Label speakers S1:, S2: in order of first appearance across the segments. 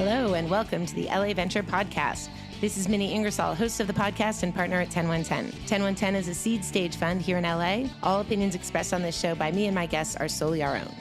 S1: Hello, and welcome to the LA Venture Podcast. This is Minnie Ingersoll, host of the podcast and partner at 10110. 10110 is a seed stage fund here in LA. All opinions expressed on this show by me and my guests are solely our own.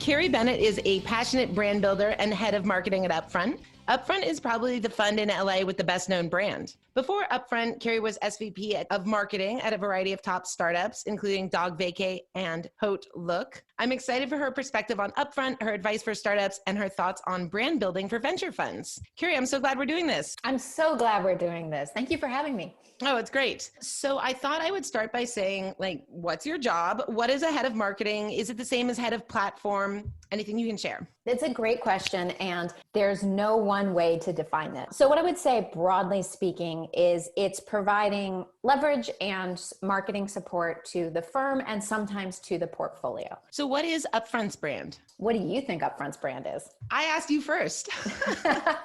S1: Kerry Bennett is a passionate brand builder and head of marketing at Upfront. Upfront is probably the fund in LA with the best known brand. Before Upfront, Kerry was SVP of marketing at a variety of top startups, including DogVacay and HauteLook. I'm excited for her perspective on Upfront, her advice for startups, and her thoughts on brand building for venture funds. Kerry, I'm so glad we're doing this.
S2: I'm so glad we're doing this. Thank you for having me.
S1: Oh, it's great. So I thought I would start by saying, what's your job? What is a head of marketing? Is it the same as head of platform? Anything you can share?
S2: It's a great question, and there's no one way to define it. So what I would say, broadly speaking, is it's providing leverage and marketing support to the firm and sometimes to the portfolio.
S1: So what is Upfront's brand?
S2: What do you think Upfront's brand is?
S1: I asked you first.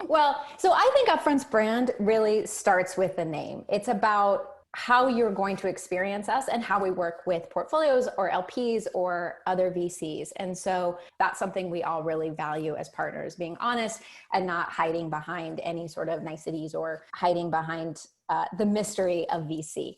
S2: Well, so I think Upfront's brand really starts with the name. It's about how you're going to experience us and how we work with portfolios or LPs or other VCs. And so that's something we all really value as partners, being honest and not hiding behind any sort of niceties or hiding behind the mystery of VC.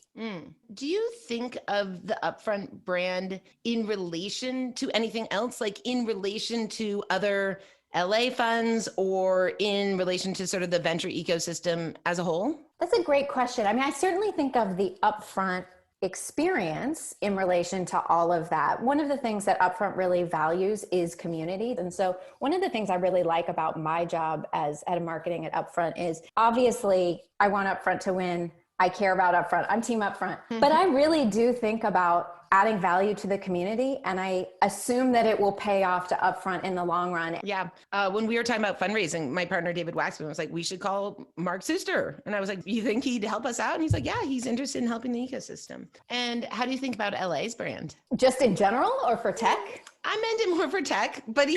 S1: Do you think of the Upfront brand in relation to anything else, like in relation to other LA funds or in relation to sort of the venture ecosystem as a whole?
S2: That's a great question. I mean, I certainly think of the Upfront experience in relation to all of that. One of the things that Upfront really values is community. And so one of the things I really like about my job as head of marketing at Upfront is obviously I want Upfront to win. I care about Upfront. I'm team Upfront. But I really do think about adding value to the community. And I assume that it will pay off to Upfront in the long run.
S1: Yeah. When we were talking about fundraising, my partner, David Waxman, was like, we should call Mark Suster. And I was like, you think he'd help us out? And he's like, yeah, he's interested in helping the ecosystem. And how do you think about LA's brand?
S2: Just in general or for tech?
S1: I meant it more for tech, but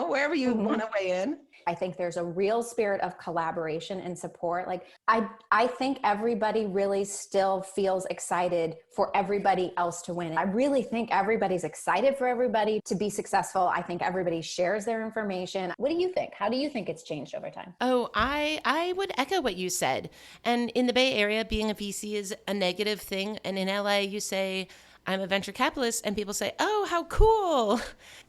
S1: wherever you want to weigh in.
S2: I think there's a real spirit of collaboration and support. I think everybody really still feels excited for everybody else to win. I really think everybody's excited for everybody to be successful. I think everybody shares their information. What do you think? How do you think it's changed over time?
S1: Oh, I would echo what you said. And in the Bay Area, being a VC is a negative thing. And in LA, you say, I'm a venture capitalist, and people say, oh, how cool.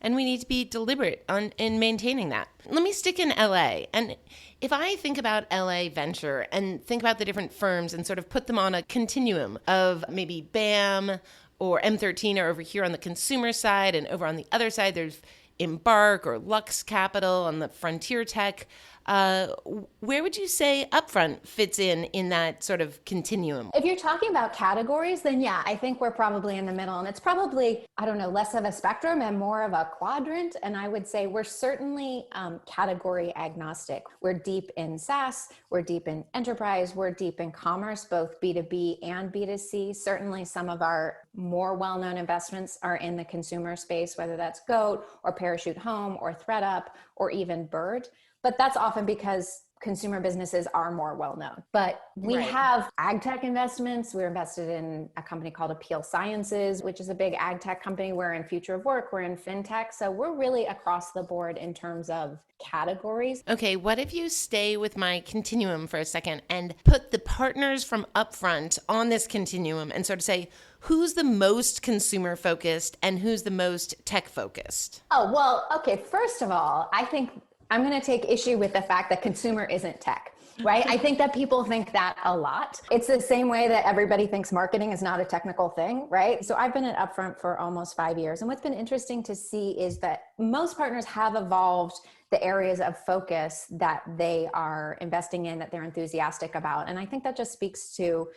S1: And we need to be deliberate in maintaining that. Let me stick in LA. And if I think about LA venture and think about the different firms and sort of put them on a continuum of maybe BAM or M13 are over here on the consumer side, and over on the other side, there's Embark or Lux Capital on the frontier tech. Where would you say Upfront fits in that sort of continuum?
S2: If you're talking about categories, then yeah, I think we're probably in the middle, and it's probably, less of a spectrum and more of a quadrant. And I would say we're certainly category agnostic. We're deep in SaaS, we're deep in enterprise, we're deep in commerce, both B2B and B2C. Certainly some of our more well-known investments are in the consumer space, whether that's Goat or Parachute Home or ThreadUp or even Bird. But that's often because consumer businesses are more well-known. But we have ag tech investments. We're invested in a company called Appeal Sciences, which is a big ag tech company. We're in future of work. We're in fintech. So we're really across the board in terms of categories.
S1: Okay, what if you stay with my continuum for a second and put the partners from Upfront on this continuum and sort of say, who's the most consumer focused and who's the most tech focused?
S2: Oh, well, okay. First of all, I think I'm going to take issue with the fact that consumer isn't tech, right? I think that people think that a lot. It's the same way that everybody thinks marketing is not a technical thing, right? So I've been at Upfront for almost 5 years. And what's been interesting to see is that most partners have evolved the areas of focus that they are investing in, that they're enthusiastic about. And I think that just speaks to,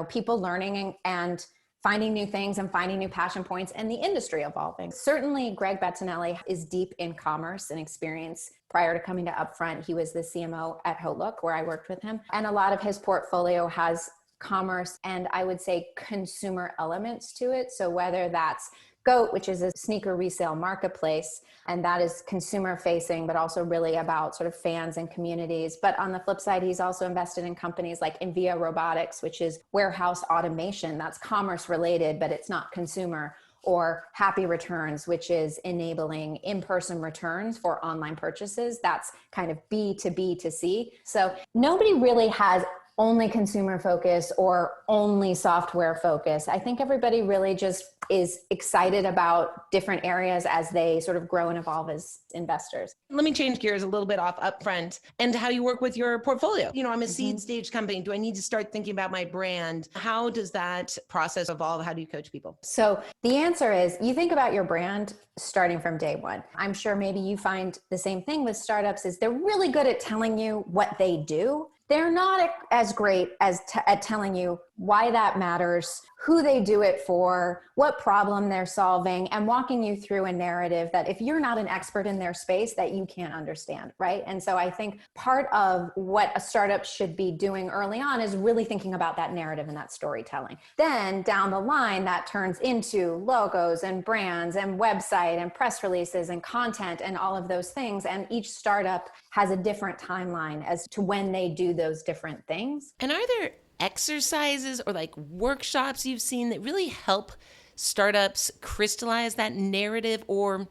S2: people learning and finding new things and finding new passion points and the industry evolving. Certainly, Greg Bettinelli is deep in commerce and experience. Prior to coming to Upfront, he was the CMO at HauteLook, where I worked with him. And a lot of his portfolio has commerce and I would say consumer elements to it. So whether that's Goat, which is a sneaker resale marketplace, and that is consumer facing, but also really about sort of fans and communities. But on the flip side, he's also invested in companies like Envia Robotics, which is warehouse automation. That's commerce related, but it's not consumer. or Happy Returns, which is enabling in-person returns for online purchases. That's kind of B to B to C. So nobody really has only consumer focus or only software focus. I think everybody really just is excited about different areas as they sort of grow and evolve as investors.
S1: Let me change gears a little bit off Upfront and how you work with your portfolio. You know, I'm a seed stage company. Do I need to start thinking about my brand? How does that process evolve? How do you coach people?
S2: So the answer is you think about your brand starting from day one. I'm sure maybe you find the same thing with startups is they're really good at telling you what they do. They're not as great at telling you why that matters, who they do it for, what problem they're solving, and walking you through a narrative that if you're not an expert in their space, that you can't understand, right? And so I think part of what a startup should be doing early on is really thinking about that narrative and that storytelling. Then down the line, that turns into logos and brands and website and press releases and content and all of those things. And each startup has a different timeline as to when they do those different things.
S1: And are there exercises or like workshops you've seen that really help startups crystallize that narrative or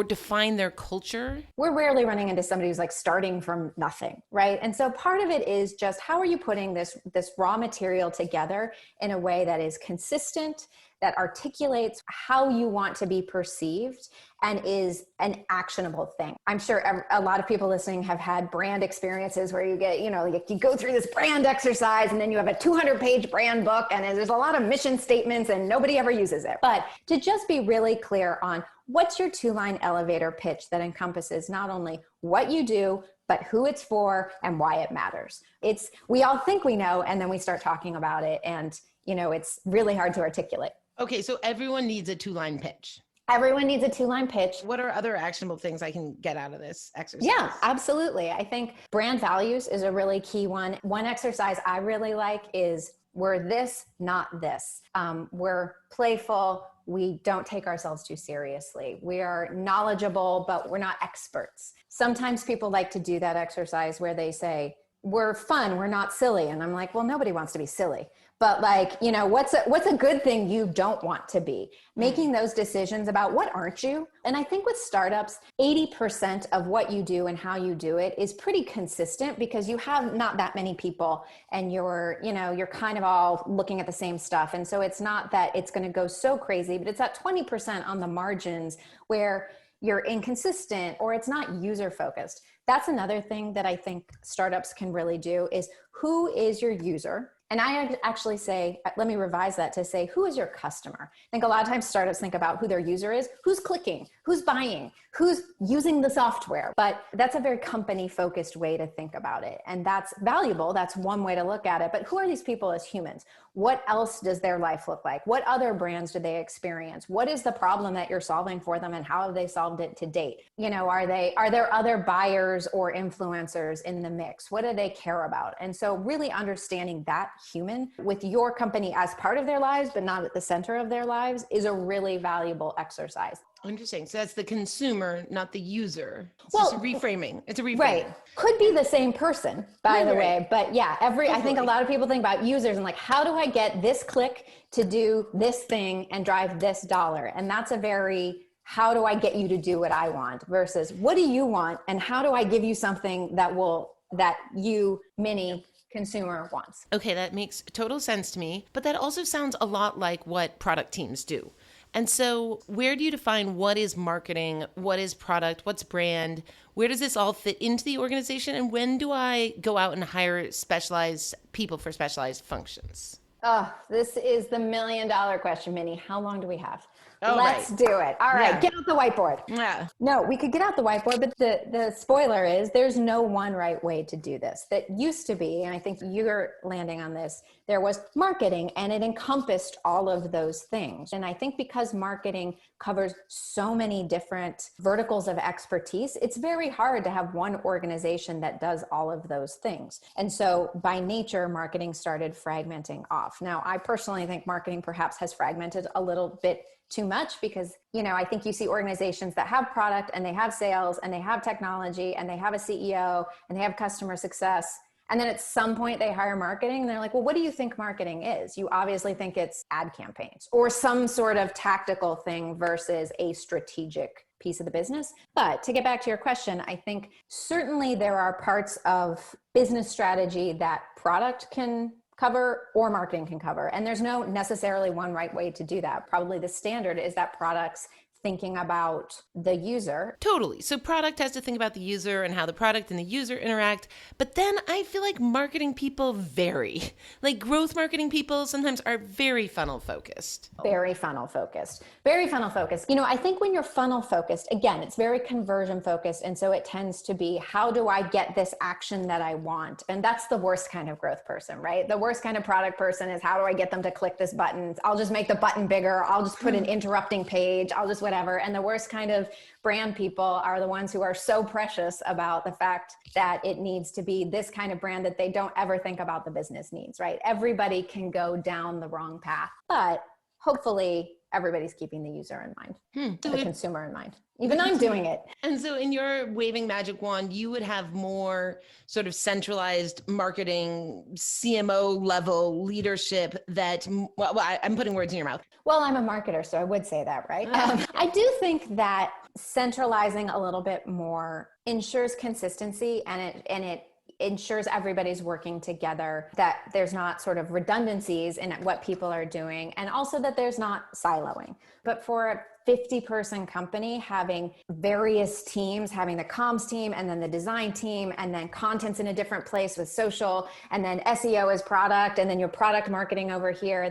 S1: define their culture?
S2: We're rarely running into somebody who's like starting from nothing, right? And so part of it is just how are you putting this raw material together in a way that is consistent, that articulates how you want to be perceived and is an actionable thing. I'm sure a lot of people listening have had brand experiences where you get, you go through this brand exercise and then you have a 200-page brand book and there's a lot of mission statements and nobody ever uses it. But to just be really clear on what's your 2-line elevator pitch that encompasses not only what you do, but who it's for and why it matters. We all think we know, and then we start talking about it and, it's really hard to articulate.
S1: Okay, so everyone needs a 2-line pitch.
S2: Everyone needs a 2-line pitch.
S1: What are other actionable things I can get out of this exercise?
S2: Yeah, absolutely. I think brand values is a really key one. One exercise I really like is we're this, not this. We're playful. We don't take ourselves too seriously. We are knowledgeable, but we're not experts. Sometimes people like to do that exercise where they say, we're fun, we're not silly. And I'm like, well, nobody wants to be silly. But what's a good thing you don't want to be? Making those decisions about what aren't you? And I think with startups, 80% of what you do and how you do it is pretty consistent because you have not that many people and you're kind of all looking at the same stuff. And so it's not that it's going to go so crazy, but it's that 20% on the margins where you're inconsistent or it's not user focused. That's another thing that I think startups can really do is who is your user? And I actually say, let me revise that to say, who is your customer? I think a lot of times startups think about who their user is, who's clicking, who's buying, who's using the software. But that's a very company focused way to think about it. And that's valuable. That's one way to look at it. But who are these people as humans? What else does their life look like? What other brands do they experience? What is the problem that you're solving for them and how have they solved it to date? Are there other buyers or influencers in the mix? What do they care about? And so really understanding that human with your company as part of their lives, but not at the center of their lives is a really valuable exercise.
S1: Interesting. So that's the consumer, not the user. It's
S2: Well,
S1: just a reframing. It's a reframing.
S2: Right. Could be the same person, by the way. But yeah, I think a lot of people think about users and like, how do I get this click to do this thing and drive this dollar? And that's a very, how do I get you to do what I want versus what do you want? And how do I give you something that you, mini consumer wants?
S1: Okay, that makes total sense to me. But that also sounds a lot like what product teams do. And so where do you define what is marketing, what is product, what's brand? Where does this all fit into the organization? And when do I go out and hire specialized people for specialized functions?
S2: Oh, this is the $1 million question, Minnie. How long do we have?
S1: Oh,
S2: Let's do it. All right, Get out the whiteboard.
S1: Yeah.
S2: No, we could get out the whiteboard, but the spoiler is there's no one right way to do this. That used to be, and I think you're landing on this, there was marketing and it encompassed all of those things. And I think because marketing covers so many different verticals of expertise, it's very hard to have one organization that does all of those things. And so by nature, marketing started fragmenting off. Now, I personally think marketing perhaps has fragmented a little bit too much because, I think you see organizations that have product and they have sales and they have technology and they have a CEO and they have customer success And then at some point they hire marketing and they're like, well, what do you think marketing is? You obviously think it's ad campaigns or some sort of tactical thing versus a strategic piece of the business. But to get back to your question, I think certainly there are parts of business strategy that product can cover or marketing can cover. And there's no necessarily one right way to do that. Probably the standard is that products thinking about the user.
S1: Totally. So product has to think about the user and how the product and the user interact. But then I feel like marketing people vary. Like growth marketing people sometimes are very funnel focused.
S2: Very funnel focused. Very funnel focused. You know, I think when you're funnel focused, again, it's very conversion focused. And so it tends to be, how do I get this action that I want? And that's the worst kind of growth person, right? The worst kind of product person is, how do I get them to click this button? I'll just make the button bigger. I'll just put an interrupting page. I'll just whatever. And the worst kind of brand people are the ones who are so precious about the fact that it needs to be this kind of brand that they don't ever think about the business needs, right? Everybody can go down the wrong path, but hopefully everybody's keeping the user in mind, the consumer in mind. Even I'm doing it.
S1: And so in your waving magic wand, you would have more sort of centralized marketing, CMO level leadership that, well, I'm putting words in your mouth.
S2: Well, I'm a marketer, so I would say that, right? I do think that centralizing a little bit more ensures consistency, and it ensures everybody's working together, that there's not sort of redundancies in what people are doing, and also that there's not siloing. But for a 50-person company, having various teams, having the comms team and then the design team, and then content's in a different place with social, and then SEO is product, and then your product marketing over here,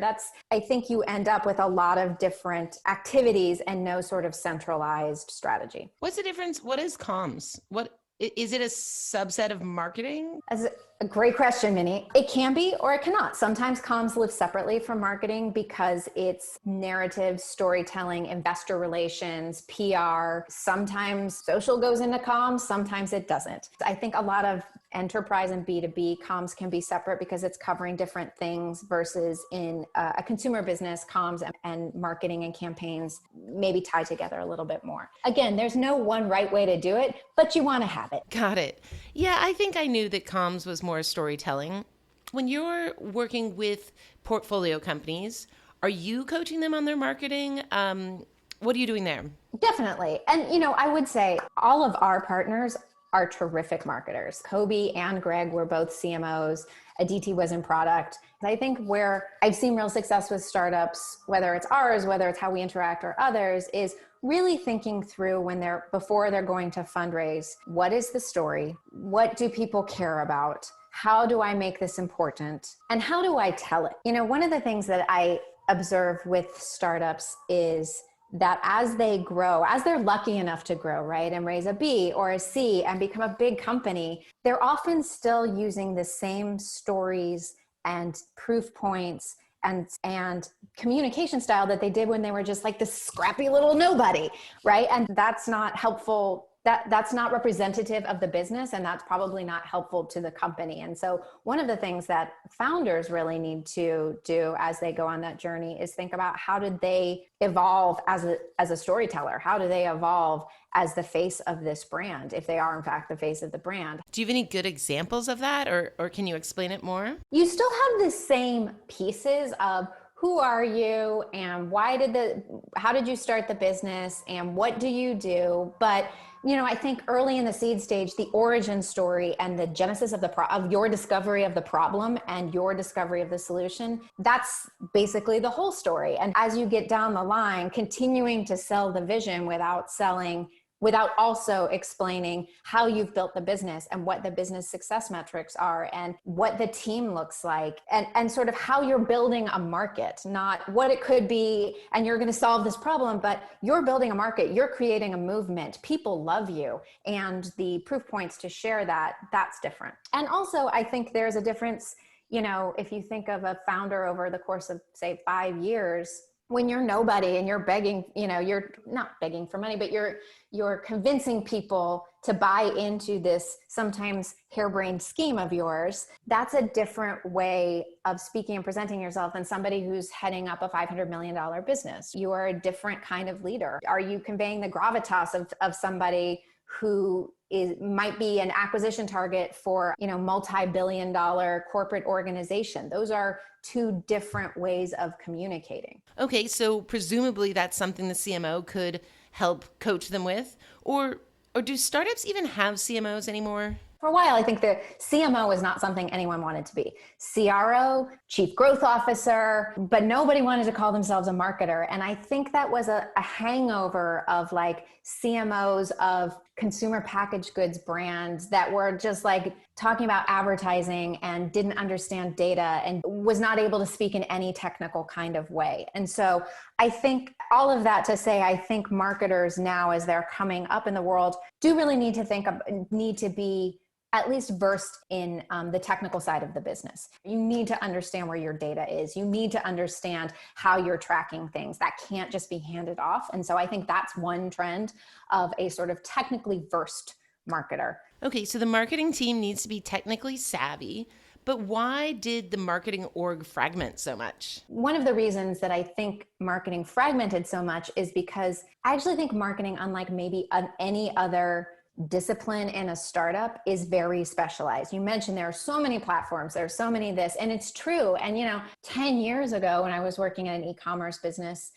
S2: I think you end up with a lot of different activities and no sort of centralized strategy.
S1: What's the difference? What is comms? What is it, a subset of marketing?
S2: As a great question, Minnie. It can be, or it cannot. Sometimes comms live separately from marketing because it's narrative, storytelling, investor relations, PR. Sometimes social goes into comms, sometimes it doesn't. I think a lot of enterprise and B2B comms can be separate because it's covering different things, versus in a consumer business, comms and marketing and campaigns maybe tie together a little bit more. Again, there's no one right way to do it, but you want to have it.
S1: Got it. Yeah, I think I knew that comms was more storytelling. When you're working with portfolio companies, are you coaching them on their marketing? What are you doing there?
S2: Definitely. And, I would say all of our partners are terrific marketers. Kobe and Greg were both CMOs. Aditi was in product. I think where I've seen real success with startups, whether it's ours, whether it's how we interact or others, is really thinking through before they're going to fundraise, what is the story? What do people care about? How do I make this important? And how do I tell it? One of the things that I observe with startups is that as they grow, as they're lucky enough to grow, right, and raise a B or a C and become a big company, they're often still using the same stories and proof points and communication style that they did when they were just like this scrappy little nobody, right? And that's not helpful. That's not representative of the business, and that's probably not helpful to the company. And so one of the things that founders really need to do as they go on that journey is think about, how did they evolve as a storyteller? How do they evolve as the face of this brand, if they are in fact the face of the brand?
S1: Do you have any good examples of that, or can you explain it more?
S2: You still have the same pieces of who are you and how did you start the business and what do you do? But I think early in the seed stage, the origin story and the genesis of your discovery of the problem and your discovery of the solution, that's basically the whole story. And as you get down the line, continuing to sell the vision without also explaining how you've built the business and what the business success metrics are and what the team looks like and sort of how you're building a market, not what it could be and you're going to solve this problem, but you're building a market, you're creating a movement, people love you, and the proof points to share that's different. And also I think there's a difference, if you think of a founder over the course of say 5 years, when you're nobody and you're begging, you're not begging for money, but you're convincing people to buy into this sometimes harebrained scheme of yours, that's a different way of speaking and presenting yourself than somebody who's heading up a $500 million business. You are a different kind of leader. Are you conveying the gravitas of somebody who might be an acquisition target for, multi-billion-dollar corporate organization. Those are two different ways of communicating.
S1: Okay, so presumably that's something the CMO could help coach them with, or do startups even have CMOs anymore?
S2: For a while, I think the CMO was not something anyone wanted to be. CRO, chief growth officer, but nobody wanted to call themselves a marketer. And I think that was a hangover of like CMOs of consumer packaged goods brands that were just like talking about advertising and didn't understand data and was not able to speak in any technical kind of way. And so I think all of that to say, I think marketers now, as they're coming up in the world, do really need to be at least versed in the technical side of the business. You need to understand where your data is. You need to understand how you're tracking things. That can't just be handed off. And so I think that's one trend of a sort of technically versed marketer.
S1: Okay, so the marketing team needs to be technically savvy, but why did the marketing org fragment so much?
S2: One of the reasons that I think marketing fragmented so much is because I actually think marketing, unlike maybe any other discipline in a startup, is very specialized. You mentioned there are so many platforms, there's so many of this, and it's true. And 10 years ago when I was working at an e-commerce business,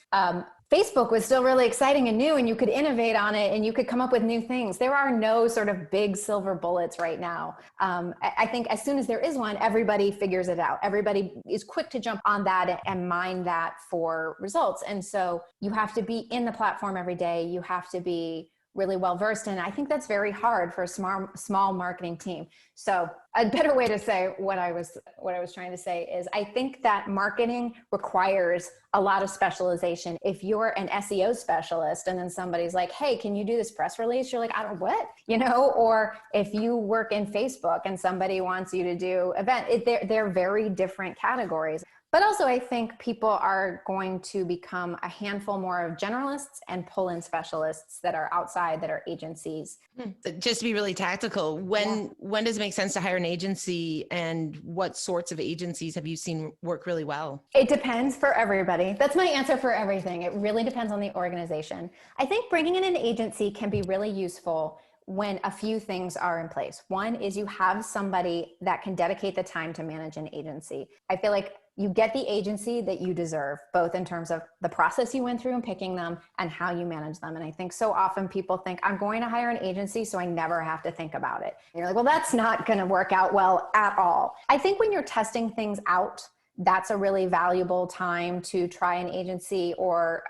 S2: Facebook was still really exciting and new, and you could innovate on it and you could come up with new things. There are no sort of big silver bullets right now. I think as soon as there is one, everybody figures it out. Everybody is quick to jump on that and mine that for results. And so you have to be in the platform every day. You have to be really well-versed. And I think that's very hard for a small marketing team. So a better way to say what I was trying to say is I think that marketing requires a lot of specialization. If you're an SEO specialist and then somebody's like, hey, can you do this press release? You're like, I don't what? Or if you work in Facebook and somebody wants you to do event, they're very different categories. But also I think people are going to become a handful more of generalists and pull-in specialists that are outside, that are agencies.
S1: Just to be really tactical, when does it make sense to hire an agency, and what sorts of agencies have you seen work really well?
S2: It depends for everybody. That's my answer for everything. It really depends on the organization. I think bringing in an agency can be really useful when a few things are in place. One is you have somebody that can dedicate the time to manage an agency. I feel like you get the agency that you deserve, both in terms of the process you went through in picking them and how you manage them. And I think so often people think, I'm going to hire an agency so I never have to think about it. And you're like, well, that's not going to work out well at all. I think when you're testing things out, that's a really valuable time to try an agency, or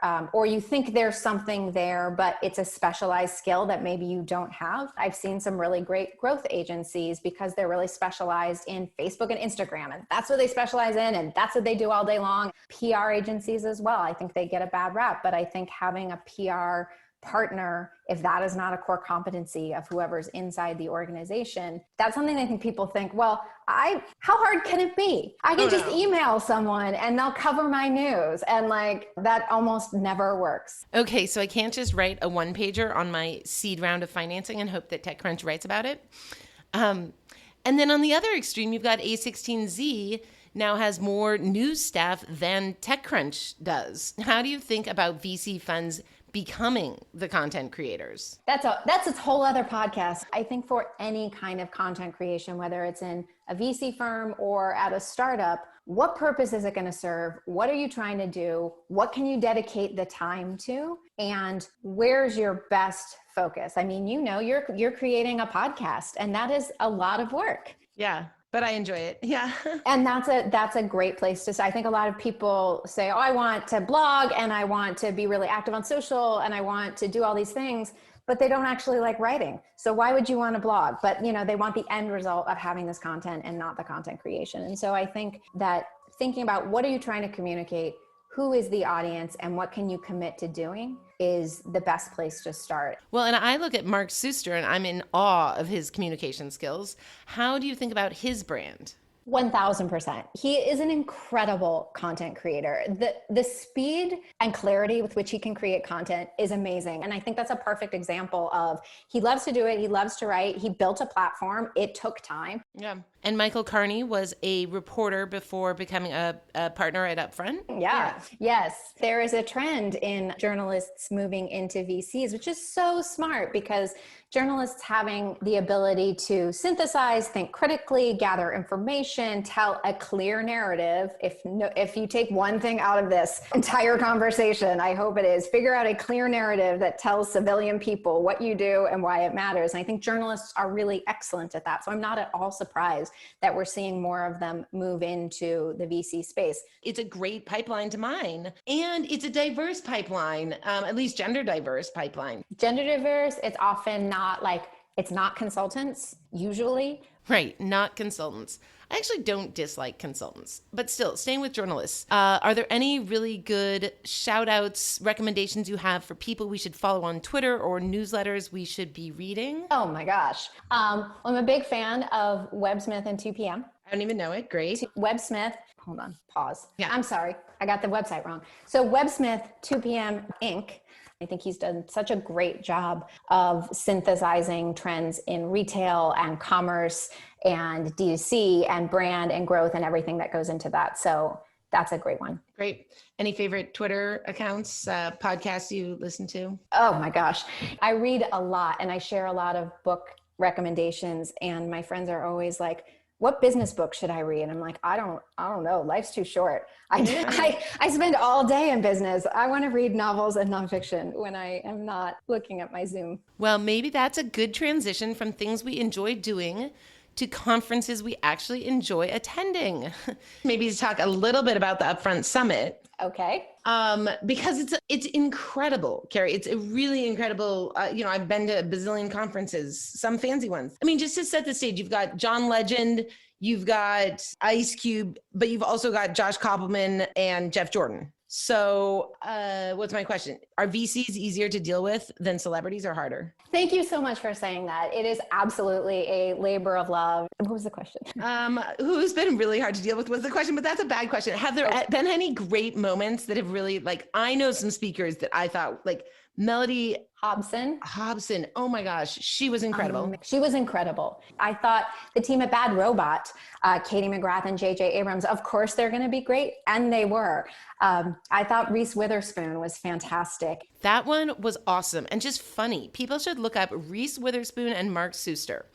S2: you think there's something there, but it's a specialized skill that maybe you don't have. I've seen some really great growth agencies because they're really specialized in Facebook and Instagram, and that's what they specialize in, and that's what they do all day long. PR agencies as well. I think they get a bad rap, but I think having a PR partner, if that is not a core competency of whoever's inside the organization, that's something I think people think, well, how hard can it be? I can just email someone and they'll cover my news. And like, that almost never works.
S1: Okay, so I can't just write a one-pager on my seed round of financing and hope that TechCrunch writes about it. And then on the other extreme, you've got A16Z now has more news staff than TechCrunch does. How do you think about VC funds becoming the content creators?
S2: That's its whole other podcast. I think for any kind of content creation, whether it's in a VC firm or at a startup, what purpose is it going to serve? What are you trying to do? What can you dedicate the time to? And where's your best focus? I mean, you're creating a podcast, and that is a lot of work.
S1: Yeah. But I enjoy it. Yeah.
S2: And that's a great place to say. I think a lot of people say, oh, I want to blog and I want to be really active on social and I want to do all these things, but they don't actually like writing. So why would you want to blog? But they want the end result of having this content and not the content creation. And so I think that thinking about what are you trying to communicate, who is the audience, and what can you commit to doing is the best place to start.
S1: Well, and I look at Mark Suster and I'm in awe of his communication skills. How do you think about his brand?
S2: 1000%. He is an incredible content creator. The speed and clarity with which he can create content is amazing. And I think that's a perfect example of, he loves to do it. He loves to write. He built a platform. It took time.
S1: Yeah. And Michael Carney was a reporter before becoming a partner at Upfront.
S2: Yeah. Yes. There is a trend in journalists moving into VCs, which is so smart because journalists having the ability to synthesize, think critically, gather information, tell a clear narrative. If you take one thing out of this entire conversation, I hope it is figure out a clear narrative that tells civilian people what you do and why it matters. And I think journalists are really excellent at that. So I'm not at all surprised that we're seeing more of them move into the VC space.
S1: It's a great pipeline to mine. And it's a diverse pipeline, at least gender diverse pipeline.
S2: Gender diverse, it's often it's not consultants, usually.
S1: Right, not consultants. I actually don't dislike consultants, but still, staying with journalists, are there any really good shout outs, recommendations you have for people we should follow on Twitter or newsletters we should be reading?
S2: Oh my gosh. I'm a big fan of Websmith and 2PM.
S1: I don't even know it. Great.
S2: Websmith, hold on, pause.
S1: Yeah.
S2: I'm sorry, I got the website wrong. So Websmith, 2PM Inc., I think he's done such a great job of synthesizing trends in retail and commerce and D2C and brand and growth and everything that goes into that. So that's a great one.
S1: Great. Any favorite Twitter accounts, podcasts you listen to?
S2: Oh my gosh. I read a lot and I share a lot of book recommendations, and my friends are always like, what business book should I read? And I'm like, I don't know. Life's too short. I spend all day in business. I want to read novels and nonfiction when I am not looking at my Zoom.
S1: Well, maybe that's a good transition from things we enjoy doing to conferences we actually enjoy attending. Maybe to talk a little bit about the Upfront Summit.
S2: Okay.
S1: Because it's incredible, Kerry. It's a really incredible, I've been to a bazillion conferences, some fancy ones. I mean, just to set the stage, you've got John Legend, you've got Ice Cube, but you've also got Josh Koppelman and Jeff Jordan. So what's my question? Are VCs easier to deal with than celebrities or harder?
S2: Thank you so much for saying that. It is absolutely a labor of love. What was the question?
S1: Who's been really hard to deal with was the question, but that's a bad question. Have there been any great moments that have really, I know some speakers that I thought, Melody
S2: Hobson.
S1: Oh my gosh, she was incredible.
S2: She was incredible. I thought the team at Bad Robot, Katie McGrath and JJ Abrams, of course they're going to be great. And they were. I thought Reese Witherspoon was fantastic.
S1: That one was awesome and just funny. People should look up Reese Witherspoon and Mark Suster.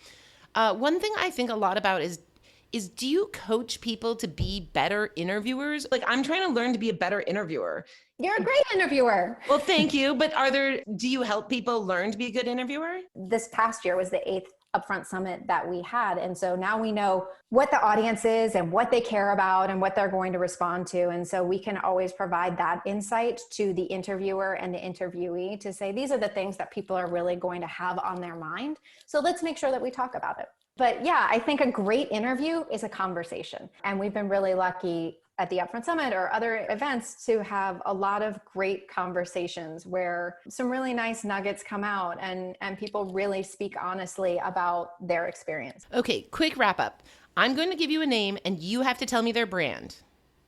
S1: One thing I think a lot about is do you coach people to be better interviewers? I'm trying to learn to be a better interviewer.
S2: You're a great interviewer.
S1: Well, thank you. But do you help people learn to be a good interviewer?
S2: This past year was the 8th Upfront Summit that we had. And so now we know what the audience is and what they care about and what they're going to respond to. And so we can always provide that insight to the interviewer and the interviewee to say, these are the things that people are really going to have on their mind. So let's make sure that we talk about it. But yeah, I think a great interview is a conversation. And we've been really lucky at the Upfront Summit or other events to have a lot of great conversations where some really nice nuggets come out and people really speak honestly about their experience.
S1: Okay, quick wrap up. I'm going to give you a name and you have to tell me their brand.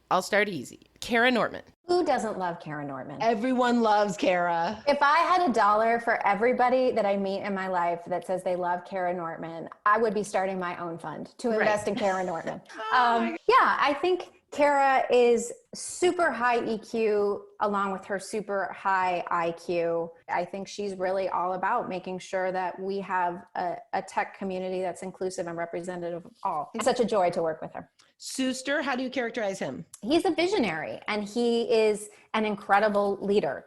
S1: I'll start easy. Kara Nortman.
S2: Who doesn't love Kara Nortman?
S1: Everyone loves Kara.
S2: If I had $1 for everybody that I meet in my life that says they love Kara Nortman, I would be starting my own fund to invest in Kara Nortman. Yeah, I think Kara is super high EQ along with her super high IQ. I think she's really all about making sure that we have a tech community that's inclusive and representative of all. It's such a joy to work with her.
S1: Suster, how do you characterize him?
S2: He's a visionary and he is an incredible leader.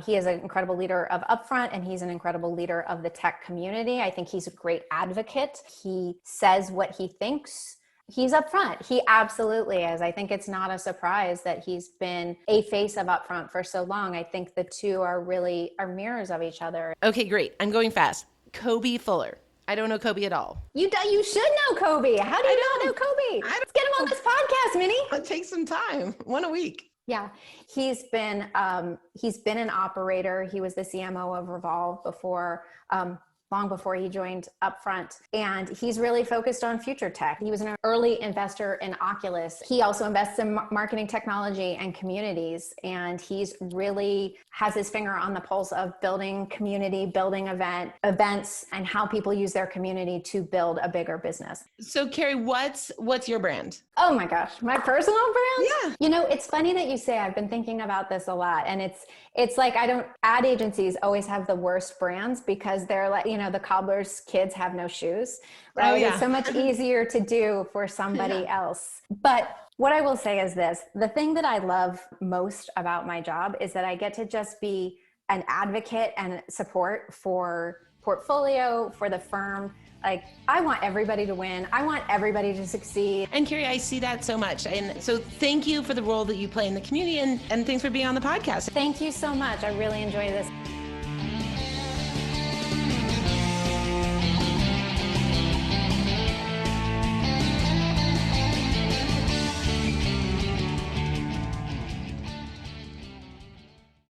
S2: He is an incredible leader of Upfront and he's an incredible leader of the tech community. I think he's a great advocate. He says what he thinks. He's upfront. He absolutely is. I think it's not a surprise that he's been a face of Upfront for so long. I think the two are mirrors of each other.
S1: Okay, great. I'm going fast. Kobe Fuller. I don't know Kobe at all.
S2: You should know Kobe. How do you not know Kobe? Let's get him on this podcast, Minnie.
S1: It takes some time. One a week.
S2: Yeah, he's been an operator. He was the CMO of Revolve before. long before he joined Upfront. And he's really focused on future tech. He was an early investor in Oculus. He also invests in marketing technology and communities. And he's really has his finger on the pulse of building community, building events, and how people use their community to build a bigger business.
S1: So Kerry, what's your brand?
S2: Oh my gosh, my personal brand?
S1: Yeah.
S2: You know, it's funny that you say, I've been thinking about this a lot. And it's like, ad agencies always have the worst brands because they're like, you know, the cobbler's kids have no shoes, right?
S1: Oh, yeah.
S2: It's so much easier to do for somebody else. But what I will say is this, the thing that I love most about my job is that I get to just be an advocate and support for portfolio, for the firm. Like, I want everybody to win. I want everybody to succeed.
S1: And Kerry, I see that so much. And so thank you for the role that you play in the community, and thanks for being on the podcast.
S2: Thank you so much. I really enjoy this.